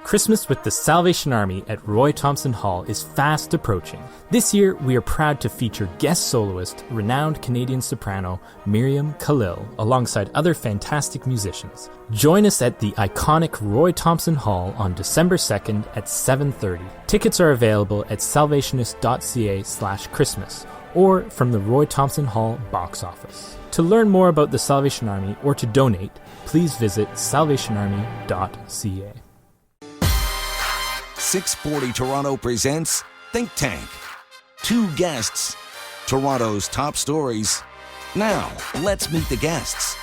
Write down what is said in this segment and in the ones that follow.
Christmas with the Salvation Army at Roy Thomson Hall is fast approaching. This year, we are proud to feature guest soloist, renowned Canadian soprano Miriam Khalil, alongside other fantastic musicians. Join us at the iconic Roy Thomson Hall on December 2nd at 7:30. Tickets are available at salvationist.ca/Christmas or from the Roy Thomson Hall box office. To learn more about the Salvation Army or to donate, please visit salvationarmy.ca. 640 Toronto presents Think Tank. 2 guests, Toronto's top stories. Now, let's meet the guests.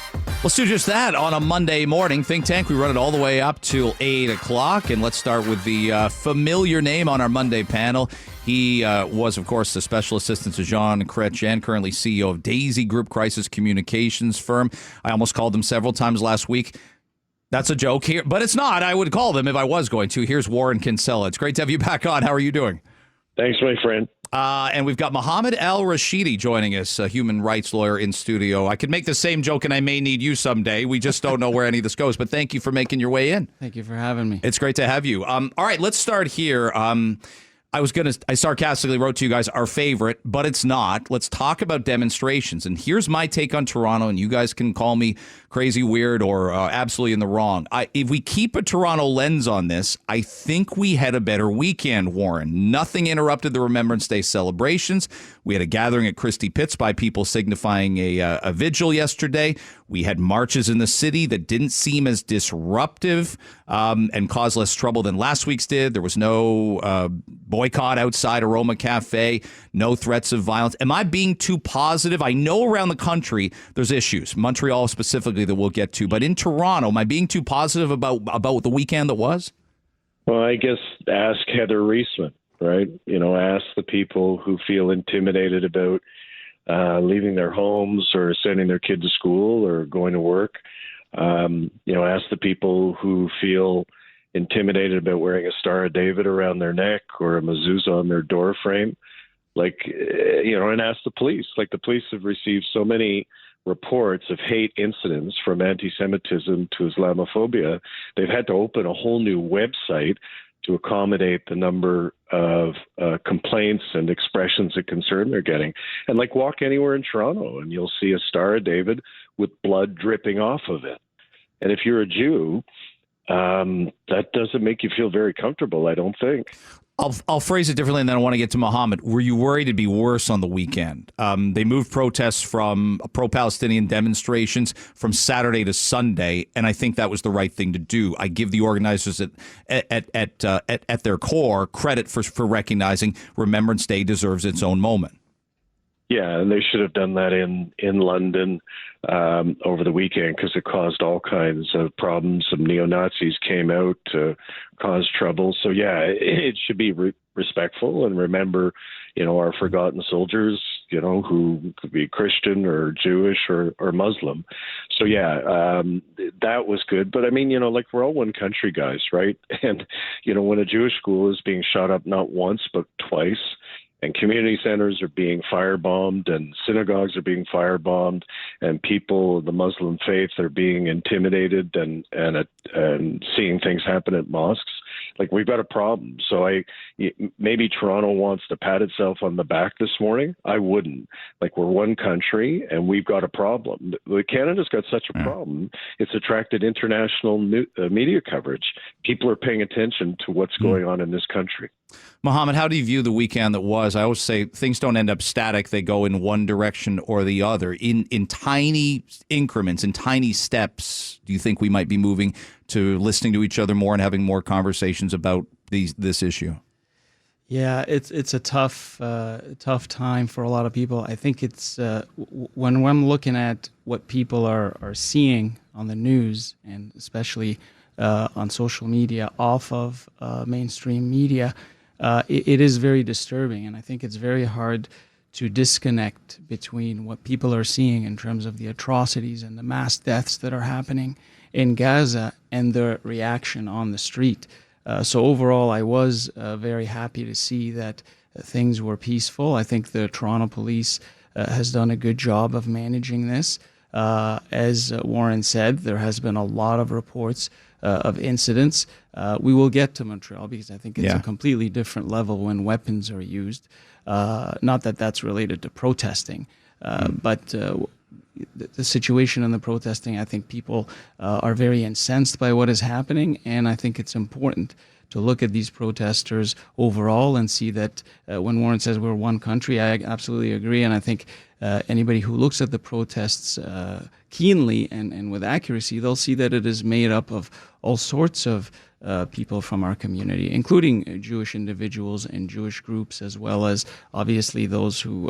Let's do just that on a Monday morning. Think Tank, we run it all the way up till 8 o'clock. And let's start with the familiar name on our Monday panel. He was, of course, the special assistant to Jean Chretien, currently CEO of Daisy Group Crisis Communications firm. I almost called him several times last week. That's a joke here, but it's not. I would call them if I was going to. Here's Warren Kinsella. It's great to have you back on. How are you doing? Thanks, my friend. And we've got Mohamed El Rashidy joining us, a human rights lawyer in studio. I could make the same joke, and I may need you someday. We just don't know where any of this goes, but thank you for making your way in. Thank you for having me. It's great to have you. All right, let's start here. I sarcastically wrote to you guys our favorite, but it's not. Let's talk about demonstrations. And here's my take on Toronto, and you guys can call me crazy, weird, or absolutely in the wrong. If we keep a Toronto lens on this, I think we had a better weekend, Warren. Nothing interrupted the Remembrance Day celebrations. We had a gathering at Christie Pitts by people signifying a vigil yesterday. We had marches in the city that didn't seem as disruptive and caused less trouble than last week's did. There was no boycott outside Aroma Cafe, no threats of violence. Am I being too positive? I know around the country there's issues, Montreal specifically, that we'll get to. But in Toronto, am I being too positive about the weekend that was? Well, I guess ask Heather Reisman, right? Ask the people who feel intimidated about leaving their homes or sending their kid to school or going to work. Ask the people who feel intimidated about wearing a Star of David around their neck or a mezuzah on their door frame. And ask the police. The police have received so many reports of hate incidents from anti-Semitism to Islamophobia. They've had to open a whole new website to accommodate the number of complaints and expressions of concern they're getting. And walk anywhere in Toronto and you'll see a Star of David with blood dripping off of it. And if you're a Jew, that doesn't make you feel very comfortable, I don't think. I'll phrase it differently, and then I want to get to Mohammed. Were you worried it'd be worse on the weekend? They moved protests from pro-Palestinian demonstrations from Saturday to Sunday, and I think that was the right thing to do. I give the organizers at their core credit for recognizing Remembrance Day deserves its own moment. Yeah, and they should have done that in London over the weekend because it caused all kinds of problems. Some neo-Nazis came out to cause trouble. So, yeah, it should be respectful and remember, our forgotten soldiers, who could be Christian or Jewish or Muslim. So, yeah, that was good. But, I mean, we're all one country, guys, right? And, when a Jewish school is being shot up not once but twice, and community centers are being firebombed and synagogues are being firebombed and people of the Muslim faith are being intimidated and seeing things happen at mosques. We've got a problem. So maybe Toronto wants to pat itself on the back this morning. I wouldn't. We're one country and we've got a problem. Canada's got such a problem. It's attracted international media coverage. People are paying attention to what's going on in this country. Mohammed, how do you view the weekend that was? I always say things don't end up static. They go in one direction or the other. In tiny increments, in tiny steps, do you think we might be moving to listening to each other more and having more conversations about this issue? Yeah, it's a tough time for a lot of people. I think it's when I'm looking at what people are seeing on the news and especially on social media off of mainstream media, it is very disturbing. And I think it's very hard to disconnect between what people are seeing in terms of the atrocities and the mass deaths that are happening in Gaza and the reaction on the street. So overall, I was very happy to see that things were peaceful. I think the Toronto police has done a good job of managing this. As Warren said, there has been a lot of reports of incidents. We will get to Montreal because I think it's Yeah. a completely different level when weapons are used. Not that that's related to protesting, but the situation and the protesting, I think people are very incensed by what is happening, and I think it's important to look at these protesters overall and see that when Warren says we're one country, I absolutely agree, and I think anybody who looks at the protests keenly and with accuracy, they'll see that it is made up of all sorts of people from our community, including Jewish individuals and Jewish groups, as well as obviously those who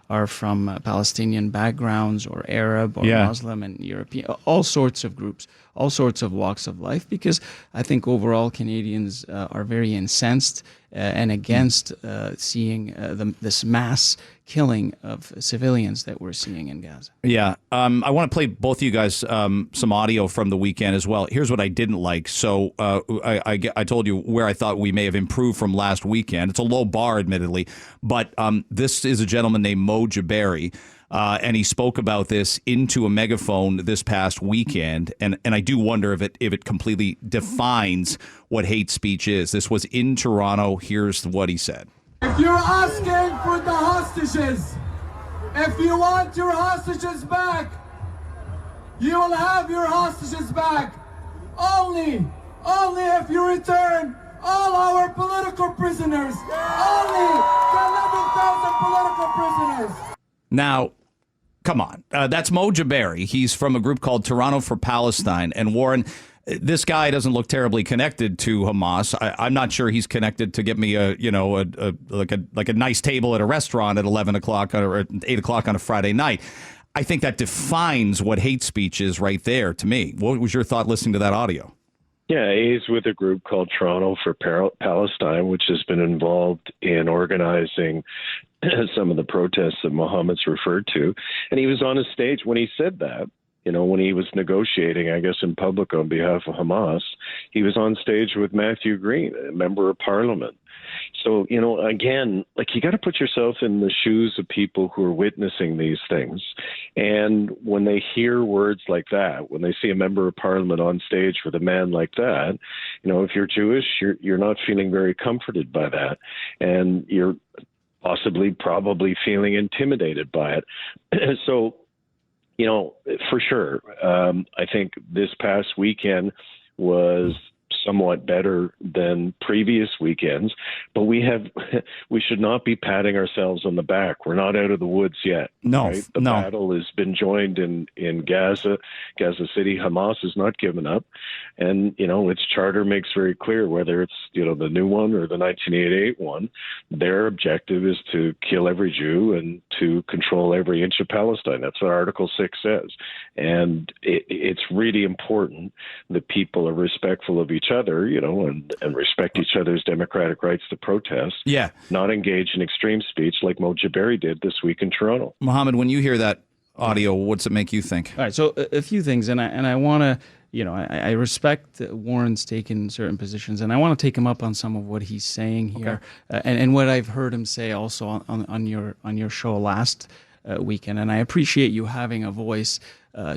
are from Palestinian backgrounds or Arab or Yeah. Muslim and European, all sorts of groups, all sorts of walks of life, because I think overall Canadians are very incensed and against seeing this mass killing of civilians that we're seeing in Gaza. Yeah. I want to play both of you guys some audio from the weekend as well. Here's what I didn't like. So I told you where I thought we may have improved from last weekend. It's a low bar, admittedly, but this is a gentleman named Mo Jabari. And he spoke about this into a megaphone this past weekend, and I do wonder if it completely defines what hate speech is. This was in Toronto. Here's what he said. If you're asking for the hostages, if you want your hostages back, you will have your hostages back. Only if you return all our political prisoners. Only the 11,000 political prisoners. Now, come on. That's Mo Jabari. He's from a group called Toronto for Palestine. And Warren, this guy doesn't look terribly connected to Hamas. I'm not sure he's connected to get me a nice table at a restaurant at 11 o'clock or at 8 o'clock on a Friday night. I think that defines what hate speech is right there to me. What was your thought listening to that audio? Yeah, he's with a group called Toronto for Palestine, which has been involved in organizing some of the protests that Mohammed's referred to. And he was on a stage when he said that, when he was negotiating, I guess, in public on behalf of Hamas, he was on stage with Matthew Green, a member of parliament. So, again, you got to put yourself in the shoes of people who are witnessing these things. And when they hear words like that, when they see a member of parliament on stage with a man like that, if you're Jewish, you're not feeling very comforted by that. And you're probably feeling intimidated by it. So, for sure, I think this past weekend was somewhat better than previous weekends, but we should not be patting ourselves on the back. We're not out of the woods yet. No, right? The no. battle has been joined in Gaza City. Hamas has not given up, and its charter makes very clear, whether it's the new one or the 1988 one, their objective is to kill every Jew and to control every inch of Palestine. That's what Article 6 says, and it's really important that people are respectful of each other, and respect each other's democratic rights to protest. Yeah. Not engage in extreme speech like Mo Jabari did this week in Toronto. Mohammed, when you hear that audio, what's it make you think? All right, so a few things, and I want to, I respect Warren's taken certain positions, and I want to take him up on some of what he's saying here, and what I've heard him say also on your show last weekend, and I appreciate you having a voice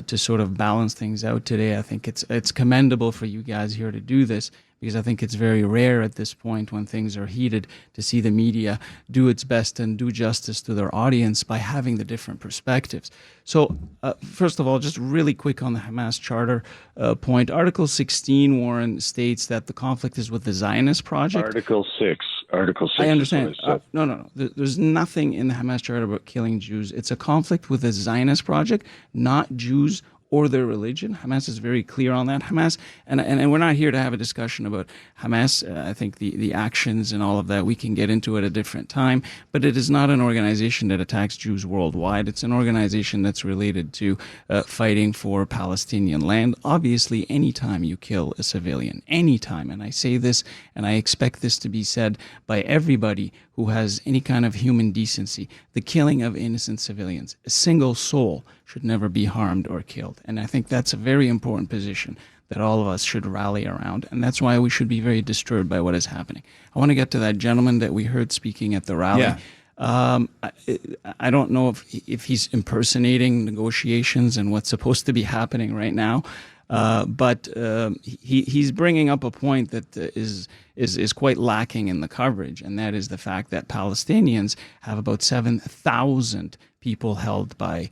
to sort of balance things out today. I think it's commendable for you guys here to do this, because I think it's very rare at this point when things are heated to see the media do its best and do justice to their audience by having the different perspectives. So first of all, just really quick on the Hamas charter point. Article 16, Warren, states that the conflict is with the Zionist project. Article 6. I understand. No. There's nothing in the Hamas charter about killing Jews. It's a conflict with the Zionist project, not Jews or their religion. Hamas is very clear on that. Hamas, and we're not here to have a discussion about Hamas. I think the actions and all of that, we can get into at a different time, but it is not an organization that attacks Jews worldwide. It's an organization that's related to fighting for Palestinian land. Obviously, anytime you kill a civilian, anytime, and I say this, and I expect this to be said by everybody who has any kind of human decency, the killing of innocent civilians, a single soul should never be harmed or killed. And I think that's a very important position that all of us should rally around. And that's why we should be very disturbed by what is happening. I want to get to that gentleman that we heard speaking at the rally. Yeah. I don't know if he's impersonating negotiations and what's supposed to be happening right now. But he's bringing up a point that is quite lacking in the coverage, and that is the fact that Palestinians have about 7,000 people held by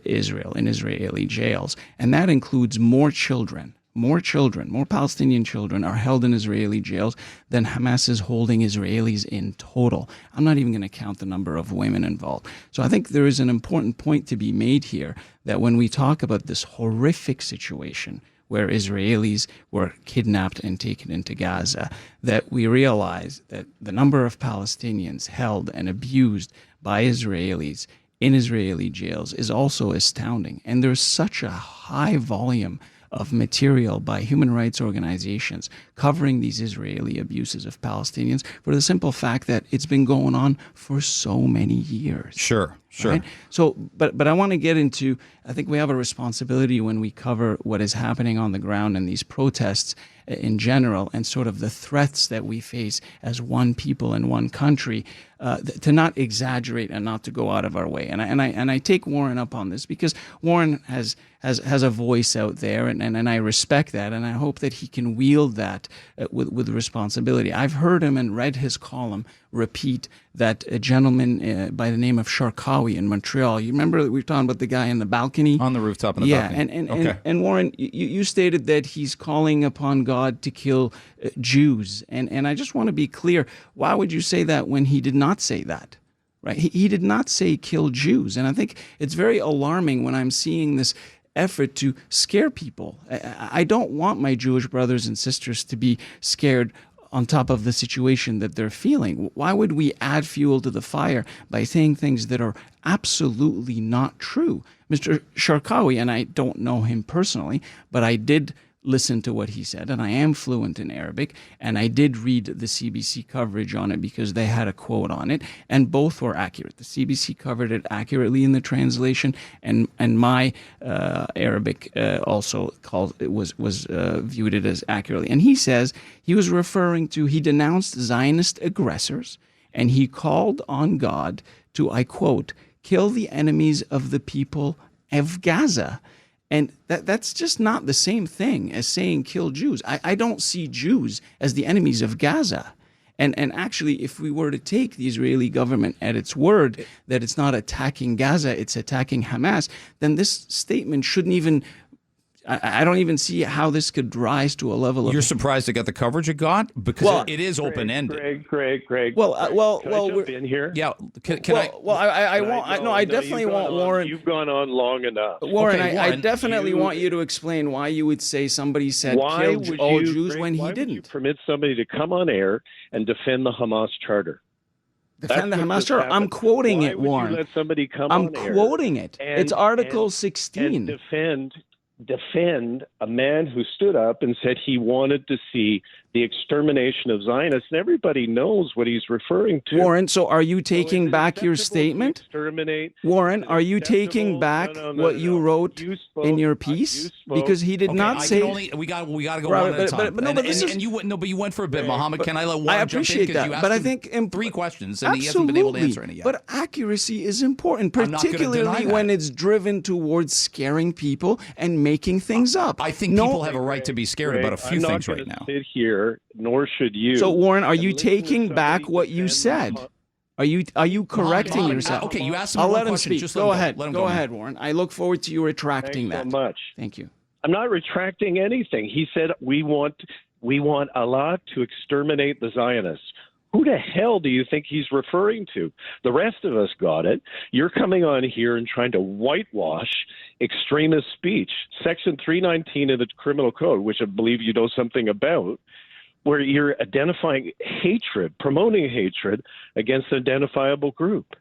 Israel in Israeli jails, and that includes more children. More Palestinian children are held in Israeli jails than Hamas is holding Israelis in total. I'm not even going to count the number of women involved. So I think there is an important point to be made here that when we talk about this horrific situation where Israelis were kidnapped and taken into Gaza, that we realize that the number of Palestinians held and abused by Israelis in Israeli jails is also astounding. And there's such a high volume of material by human rights organizations covering these Israeli abuses of Palestinians for the simple fact that it's been going on for so many years. Sure. Right? So, but I want to get into, I think we have a responsibility when we cover what is happening on the ground and these protests in general and sort of the threats that we face as one people in one country, to not exaggerate and not to go out of our way. And I take Warren up on this because Warren has a voice out there, and I respect that, and I hope that he can wield that with responsibility. I've heard him and read his column repeat that a gentleman by the name of Sharkawi in Montreal. You remember we were talking about the guy in the balcony? On the rooftop in the balcony. And Warren, you stated that he's calling upon God to kill Jews. And I just want to be clear, why would you say that when he did not say that? Right? He did not say kill Jews. And I think it's very alarming when I'm seeing this effort to scare people. I don't want my Jewish brothers and sisters to be scared on top of the situation that they're feeling. Why would we add fuel to the fire by saying things that are absolutely not true? Mr. Sharkawi, and I don't know him personally, but I did listen to what he said, and I am fluent in Arabic, and I did read the CBC coverage on it because they had a quote on it, and both were accurate. The CBC covered it accurately in the translation, and my Arabic also was viewed it as accurately. And he says he was referring to, he denounced Zionist aggressors, and he called on God to, I quote, kill the enemies of the people of Gaza. And that's just not the same thing as saying kill Jews. I don't see Jews as the enemies of Gaza. And actually, if we were to take the Israeli government at its word that it's not attacking Gaza, it's attacking Hamas, then this statement shouldn't even, I don't even see how this could rise to a level of... You're surprised it got the coverage it got? Because it is open-ended. Greg. Well, can I jump in here? Yeah. I definitely want Warren... You've gone on long enough. Warren, Okay, I definitely want you to explain why you would say somebody said kill all Jews when he didn't. Would you permit somebody to come on air and defend the Hamas charter? Defend the Hamas charter? I'm quoting it, Warren. Let somebody come I'm on air quoting it. It's Article 16. And defend a man who stood up and said he wanted to see the extermination of Zionists, and everybody knows what he's referring to. Warren, so are you taking back your statement? Warren, are you taking back what you wrote in your piece? Because he did not say... We got to go one at a time. But you went for a bit, Mohammed. Can I let Warren jump in? I appreciate that, but I think... 3 questions, and he hasn't been able to answer any yet. But accuracy is important, particularly when it's driven towards scaring people and making things up. I think people have a right to be scared about a few things right now. I'm not going to sit here, nor should you. So, Warren, are you taking back what you said? Are you correcting yourself? Okay, you asked him I'll one let him question. speak. Just go let him ahead. Go ahead, Warren. I look forward to you retracting Thanks that. so much. Thank you. I'm not retracting anything. He said we want Allah to exterminate the Zionists. Who the hell do you think he's referring to? The rest of us got it. You're coming on here and trying to whitewash extremist speech. Section 319 of the Criminal Code, which I believe you know something about, where you're identifying hatred, promoting hatred against an identifiable group.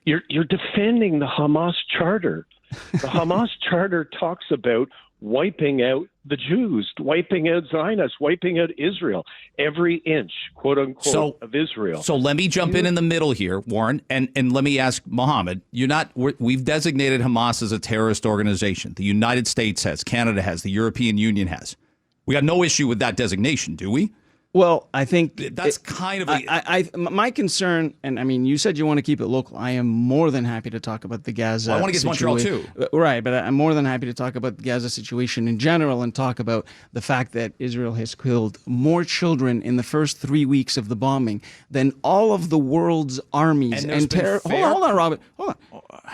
You're defending the Hamas Charter. The Hamas Charter talks about wiping out the Jews, wiping out Zionists, wiping out Israel, every inch, quote unquote, of Israel. So let me jump in the middle here, Warren, and let me ask Mohammed. We've designated Hamas as a terrorist organization. The United States has, Canada has, the European Union has. We got no issue with that designation, do we? Well, I think That's kind of my concern, and I mean, you said you want to keep it local. I am more than happy to talk about the Gaza. I want to get to Montreal too. Right, but I'm more than happy to talk about the Gaza situation in general and talk about the fact that Israel has killed more children in the first 3 weeks of the bombing than all of the world's armies and terror. Hold on, Robert. Hold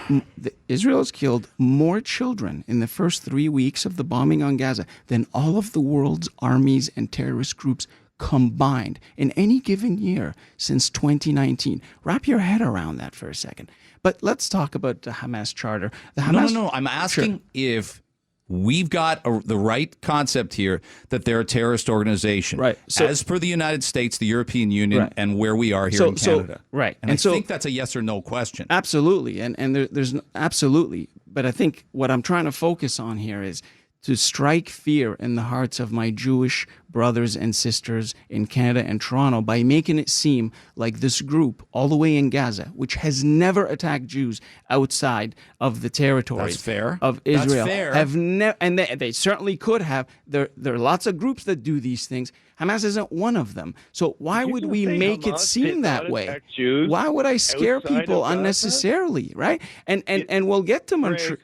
on. Israel has killed more children in the first 3 weeks of the bombing on Gaza than all of the world's armies and terrorist groups combined in any given year since 2019. Wrap your head around that for a second. But let's talk about the Hamas charter. The Hamas, No. I'm asking if we've got the right concept here that they're a terrorist organization, right? So, as per the United States, the European Union, right, and where we are here in Canada, right? And I think that's a yes or no question. Absolutely, and there's absolutely. But I think what I'm trying to focus on here is to strike fear in the hearts of my Jewish brothers and sisters in Canada and Toronto by making it seem like this group all the way in Gaza, which has never attacked Jews outside of the territory of Israel, That's fair. And they certainly could have. There are lots of groups that do these things. Hamas isn't one of them. So why would we make it seem that way? Why would I scare people unnecessarily, right? And we'll get to Montreal.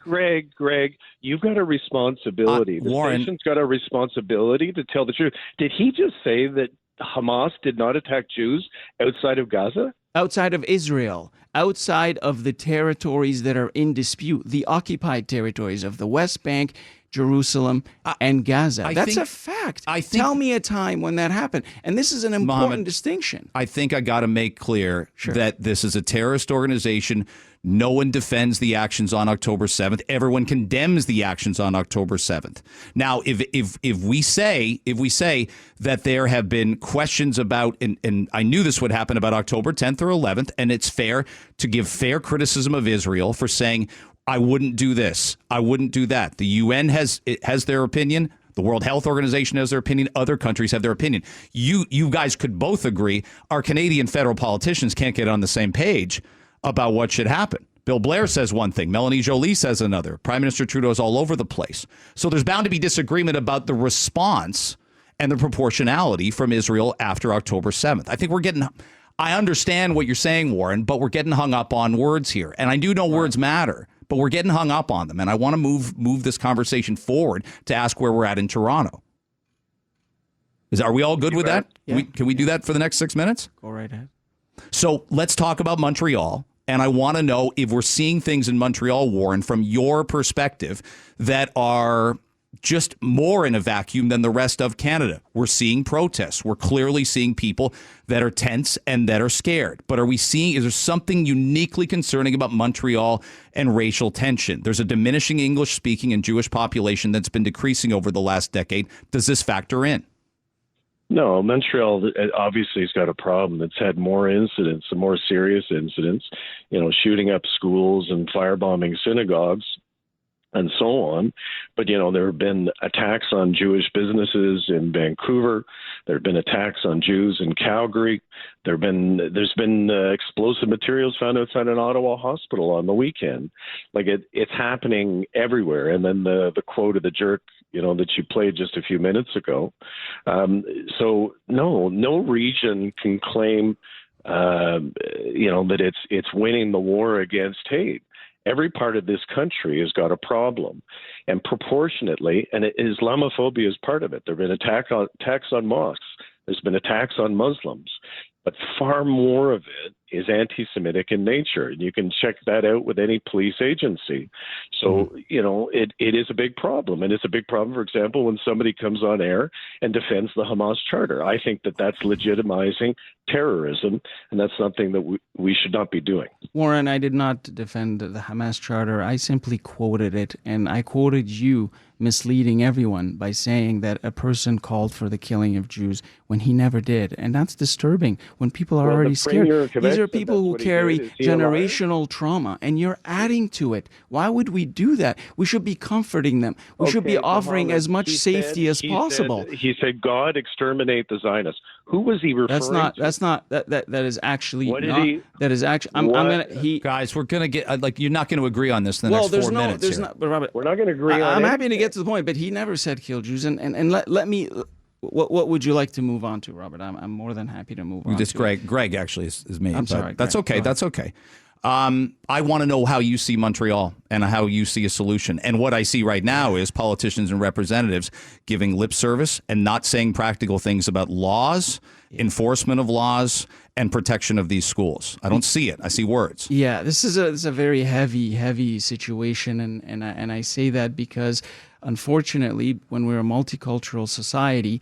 Greg, you've got a responsibility. The Warren, nation's got a responsibility to tell the truth. Did he just say that Hamas did not attack Jews outside of Gaza? Outside of Israel, outside of the territories that are in dispute, the occupied territories of the West Bank, Jerusalem, and Gaza. That's a fact. Tell me a time when that happened. And this is an important distinction. I think I got to make clear that this is a terrorist organization. No one defends the actions on October 7th. Everyone condemns the actions on October 7th. Now, if we say that there have been questions about, and I knew this would happen about October 10th or 11th, and it's fair to give fair criticism of Israel for saying, I wouldn't do this, I wouldn't do that. The UN has their opinion. The World Health Organization has their opinion. Other countries have their opinion. You guys could both agree our Canadian federal politicians can't get on the same page about what should happen. Bill Blair says one thing. Melanie Joly says another. Prime Minister Trudeau's all over the place. So there's bound to be disagreement about the response and the proportionality from Israel after October 7th. I think I understand what you're saying, Warren, but we're getting hung up on words here. And I do know words matter, but we're getting hung up on them. And I want to move this conversation forward to ask where we're at in Toronto. Are we all good with that? Yeah. Can we do that for the next 6 minutes? Go right ahead. So let's talk about Montreal. And I want to know if we're seeing things in Montreal, Warren, from your perspective that are just more in a vacuum than the rest of Canada. We're seeing protests. We're clearly seeing people that are tense and that are scared. But is there something uniquely concerning about Montreal and racial tension? There's a diminishing English-speaking and Jewish population that's been decreasing over the last decade. Does this factor in? No, Montreal obviously has got a problem. It's had more incidents, more serious incidents, shooting up schools and firebombing synagogues and so on. But, there have been attacks on Jewish businesses in Vancouver. There have been attacks on Jews in Calgary. There's been explosive materials found outside an Ottawa hospital on the weekend. It's happening everywhere. And then the quote of the jerk, that you played just a few minutes ago. So no region can claim, that it's winning the war against hate. Every part of this country has got a problem, and proportionately, and Islamophobia is part of it. There have been attacks on mosques. There's been attacks on Muslims, but far more of it is anti-Semitic in nature, and you can check that out with any police agency. So, it is a big problem, and it's a big problem, for example, when somebody comes on air and defends the Hamas Charter. I think that's legitimizing terrorism, and that's something that we should not be doing. Warren, I did not defend the Hamas Charter. I simply quoted it, and I quoted you misleading everyone by saying that a person called for the killing of Jews when he never did. And that's disturbing when people are already scared. These are people who carry generational trauma, and you're adding to it. Why would we do that? We should be comforting them. We should be offering as much safety as possible. He said, God exterminate the Zionists. Who was he referring to? That is actually what not. That is actually. Guys, we're gonna get you're not going to agree on this in the next 4 minutes. But Robert, we're not going to agree on it. I'm happy to get to the point, but he never said kill Jews, and let me What would you like to move on to, Robert? I'm more than happy to move on. It's Greg. Greg actually is me. I'm sorry. That's Greg. okay. That's okay. I want to know how you see Montreal and how you see a solution. And what I see right now is politicians and representatives giving lip service and not saying practical things about laws, enforcement of laws, and protection of these schools. I don't see it. I see words. Yeah, this is a very heavy situation, and I say that because unfortunately, when we're a multicultural society,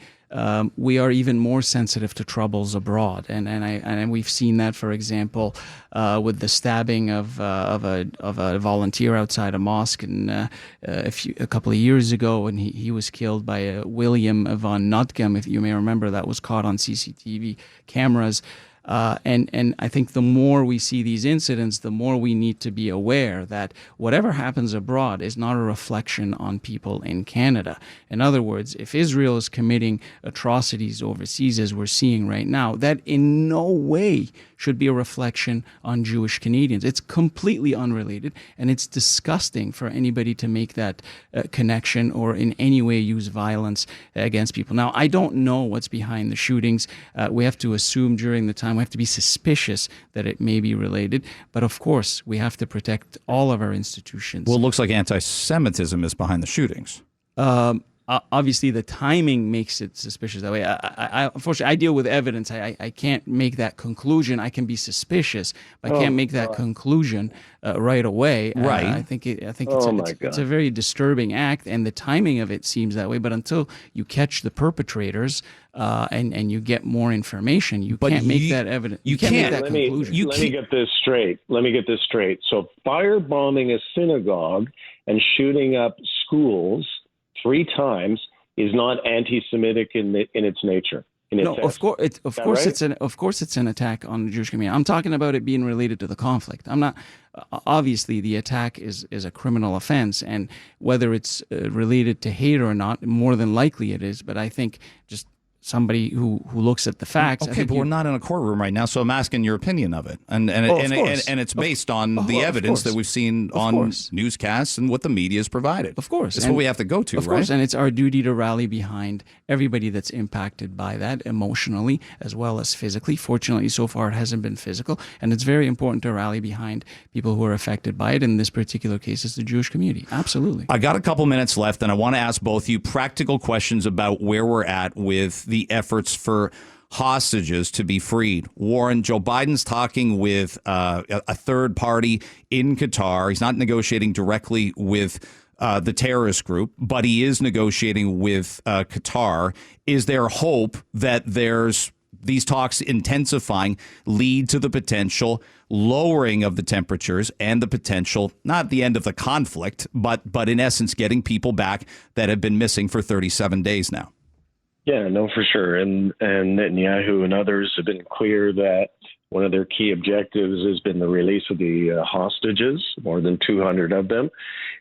we are even more sensitive to troubles abroad, and we've seen that, for example, with the stabbing of a volunteer outside a mosque, and a couple of years ago, and he was killed by William von Notgem, if you may remember. That was caught on CCTV cameras. And I think the more we see these incidents, the more we need to be aware that whatever happens abroad is not a reflection on people in Canada. In other words, if Israel is committing atrocities overseas, as we're seeing right now, that in no way should be a reflection on Jewish Canadians. It's completely unrelated, and it's disgusting for anybody to make that connection or in any way use violence against people. Now, I don't know what's behind the shootings. We have to assume during the time, we have to be suspicious that it may be related. But of course, we have to protect all of our institutions. Well, it looks like anti-Semitism is behind the shootings. Obviously, the timing makes it suspicious that way. Unfortunately, I deal with evidence. I can't make that conclusion. I can be suspicious, but I can't make that conclusion right away. Right. I think it's a very disturbing act, and the timing of it seems that way. But until you catch the perpetrators and you get more information, you can't make that evidence. You can't make that conclusion. Let me get this straight. So firebombing a synagogue and shooting up schools 3 times is not anti-Semitic in its nature. Of course it's an attack on the Jewish community. I'm talking about it being related to the conflict. I'm not. Obviously, the attack is a criminal offense, and whether it's related to hate or not, more than likely it is. But I think just somebody who looks at the facts. Okay, but we're not in a courtroom right now, so I'm asking your opinion of it, and it's based on the evidence that we've seen on newscasts and what the media has provided. Of course, that's what we have to go to, of right? Course, and it's our duty to rally behind everybody that's impacted by that emotionally as well as physically. Fortunately, so far it hasn't been physical, and it's very important to rally behind people who are affected by it. In this particular case, it's the Jewish community. Absolutely. I got a couple minutes left, and I want to ask both you practical questions about where we're at with the efforts for hostages to be freed. Warren, Joe Biden's talking with a third party in Qatar. He's not negotiating directly with the terrorist group, but he is negotiating with Qatar. Is there hope that these talks intensifying lead to the potential lowering of the temperatures and the potential, not the end of the conflict, but in essence getting people back that have been missing for 37 days now? Yeah, no, for sure. And Netanyahu and others have been clear that one of their key objectives has been the release of the hostages, more than 200 of them.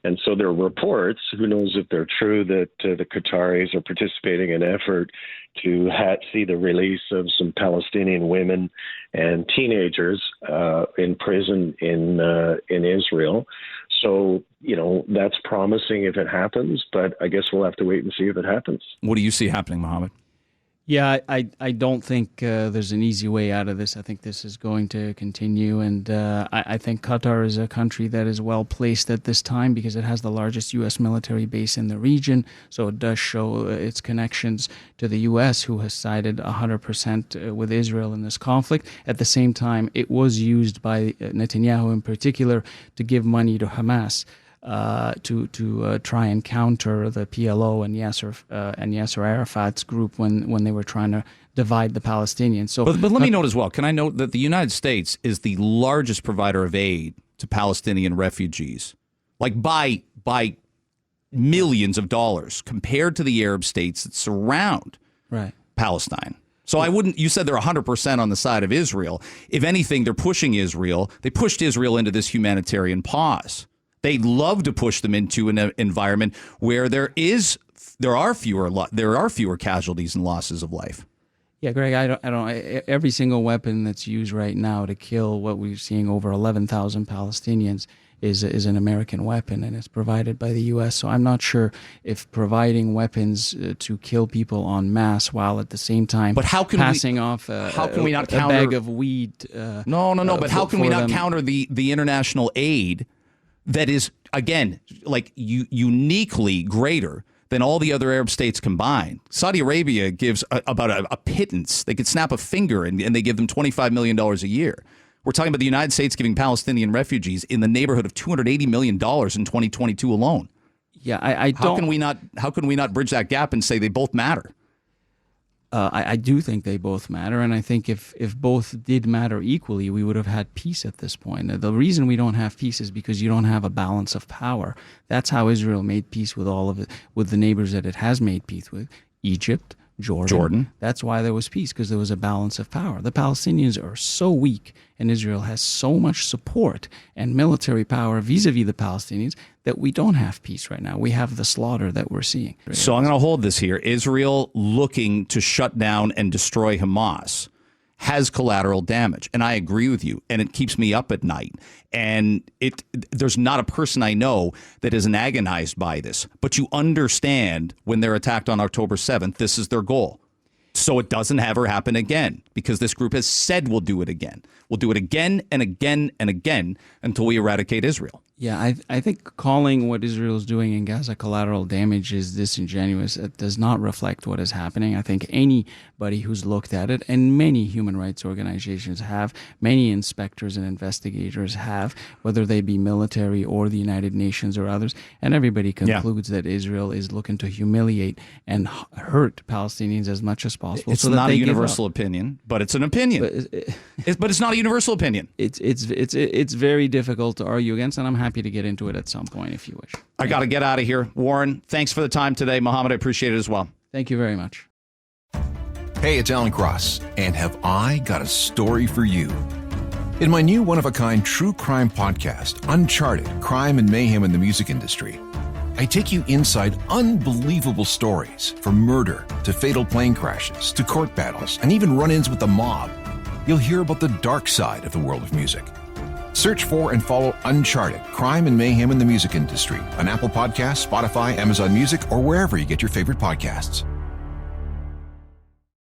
And so there are reports, who knows if they're true, that the Qataris are participating in an effort to see the release of some Palestinian women and teenagers in prison in Israel. So, that's promising if it happens, but I guess we'll have to wait and see if it happens. What do you see happening, Mohamed? Yeah, I don't think there's an easy way out of this. I think this is going to continue, and I think Qatar is a country that is well placed at this time because it has the largest U.S. military base in the region, so it does show its connections to the U.S., who has sided 100% with Israel in this conflict. At the same time, it was used by Netanyahu in particular to give money to Hamas. To try and counter the PLO and Yasser Arafat's group when they were trying to divide the Palestinians. So, but let me note as well. Can I note that the United States is the largest provider of aid to Palestinian refugees, like by millions of dollars compared to the Arab states that surround Palestine. So you said they're 100% on the side of Israel. If anything, they're pushing Israel. They pushed Israel into this humanitarian pause. They love to push them into an environment where there are fewer casualties and losses of life. Yeah, Greg, I don't. Every single weapon that's used right now to kill what we're seeing over 11,000 Palestinians is an American weapon, and it's provided by the U.S. So I'm not sure if providing weapons to kill people en masse while at the same time passing off a bag of weed. No. But how can we not counter the international aid that is, again, like uniquely greater than all the other Arab states combined? Saudi Arabia gives about a pittance. They could snap a finger and they give them $25 million a year. We're talking about the United States giving Palestinian refugees in the neighborhood of $280 million in 2022 alone. Yeah, I don't. How can we not bridge that gap and say they both matter? I do think they both matter, and I think if both did matter equally, we would have had peace at this point. The reason we don't have peace is because you don't have a balance of power. That's how Israel made peace with with the neighbors that it has made peace with: Egypt, Jordan. That's why there was peace, because there was a balance of power. The Palestinians are so weak, and Israel has so much support and military power vis-a-vis the Palestinians that we don't have peace right now. We have the slaughter that we're seeing. So I'm going to hold this here. Israel looking to shut down and destroy Hamas has collateral damage. And I agree with you. And it keeps me up at night. And there's not a person I know that isn't agonized by this. But you understand when they're attacked on October 7th, this is their goal. So it doesn't ever happen again, because this group has said we'll do it again. We'll do it again and again and again until we eradicate Israel. Yeah, I think calling what Israel is doing in Gaza collateral damage is disingenuous. It does not reflect what is happening. I think anybody who's looked at it, and many human rights organizations have, many inspectors and investigators have, whether they be military or the United Nations or others, and everybody concludes that Israel is looking to humiliate and hurt Palestinians as much as possible. It's not a universal opinion, but it's an opinion. But it's not a universal opinion. It's very difficult to argue against, and I'm happy to get into it at some point if you wish. I got to get out of here. Warren, thanks for the time today. Mohamed, I appreciate it as well. Thank you very much. Hey, it's Alan Cross, and have I got a story for you? In my new one-of-a-kind true crime podcast, Uncharted: Crime and Mayhem in the Music Industry, I take you inside unbelievable stories, from murder to fatal plane crashes to court battles and even run-ins with the mob. You'll hear about the dark side of the world of music. Search for and follow Uncharted: Crime and Mayhem in the Music Industry on Apple Podcasts, Spotify, Amazon Music, or wherever you get your favorite podcasts.